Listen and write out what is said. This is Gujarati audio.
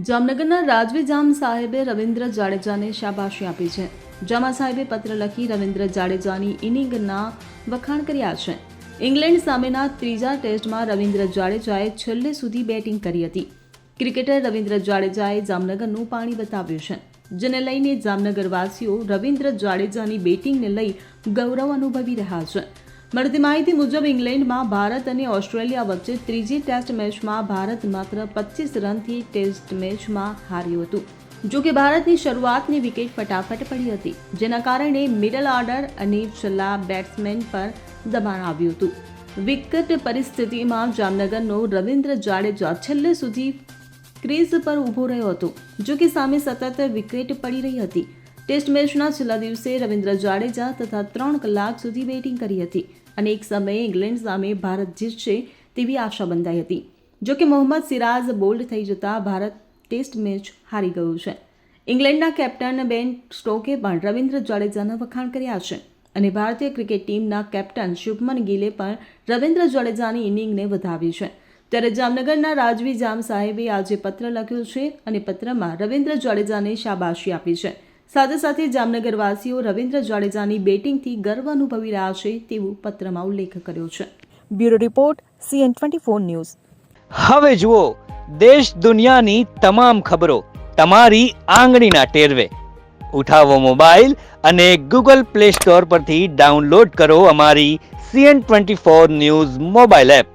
જામનગરના રાજવી જામ સાહેબે રવિન્દ્ર જાડેજાને શાબાશી આપી છે. જામા સાહેબે પત્ર લખી રવિન્દ્ર જાડેજાની ઇનિંગના વખાણ કર્યા છે. ઇંગ્લેન્ડ સામેના ત્રીજા ટેસ્ટમાં રવિન્દ્ર જાડેજાએ છેલ્લે સુધી બેટિંગ કરી હતી. ક્રિકેટર રવિન્દ્ર જાડેજાએ જામનગરનું પાણી બતાવ્યું છે, જેને લઈને જામનગરવાસીઓ રવિન્દ્ર જાડેજાની બેટિંગને લઈ ગૌરવ અનુભવી રહ્યા છે. મળતી માહિતી મુજબ ઇંગ્લેન્ડમાં ભારત અને ઓસ્ટ્રેલિયા વચ્ચે ત્રીજી ટેસ્ટ મેચમાં ભારત માત્ર 25 રનથી ટેસ્ટ મેચમાં હાર્યું હતું. જો કે ભારતની શરૂઆતની વિકેટ ફટાફટ પડી હતી, જેના કારણે મિડલ ઓર્ડર અને છેલ્લા બેટ્સમેન પર દબાણ આવ્યું હતું. વિકટ પરિસ્થિતિમાં જામનગરનો રવિન્દ્ર જાડેજા છેલ્લે સુધી ક્રીઝ પર ઊભો રહ્યો હતો. જો કે સામે સતત વિકેટ પડી રહી હતી. ટેસ્ટ મેચના છેલ્લા દિવસે રવિન્દ્ર જાડેજા તથા 3 કલાક સુધી બેટિંગ કરી હતી અને એક સમયે ઇંગ્લેન્ડ સામે ભારત જીતશે તેવી આશા બંધાઈ હતી. જો કે મોહમ્મદ સિરાજ બોલ્ડ થઈ જતા ભારત ટેસ્ટ મેચ હારી ગયું છે. ઇંગ્લેન્ડના કેપ્ટન બેન સ્ટોકે પણ રવિન્દ્ર જાડેજાના વખાણ કર્યા છે અને ભારતીય ક્રિકેટ ટીમના કેપ્ટન શુભમન ગિલે પણ રવિન્દ્ર જાડેજાની ઇનિંગને વધાવી છે. ત્યારે જામનગરના રાજવી જામ સાહેબે આજે પત્ર લખ્યો છે અને પત્રમાં રવિન્દ્ર જાડેજાને શાબાશી આપી છે. સાથે સાથે જામનગરવાસીઓ રવિન્દ્ર જાડેજાની બેટિંગથી ગર્વ અનુભવી રહ્યા છે તેવું પત્રમાં ઉલ્લેખ કર્યો છે. Bureau report CN24 news. હવે જુઓ દેશ દુનિયાની તમામ ખબરો તમારી આંગળીના ટેરવે. ઉઠાવો મોબાઈલ અને Google Play Store પરથી ડાઉનલોડ કરો અમારી CN24 ન્યૂઝ મોબાઈલ એપ.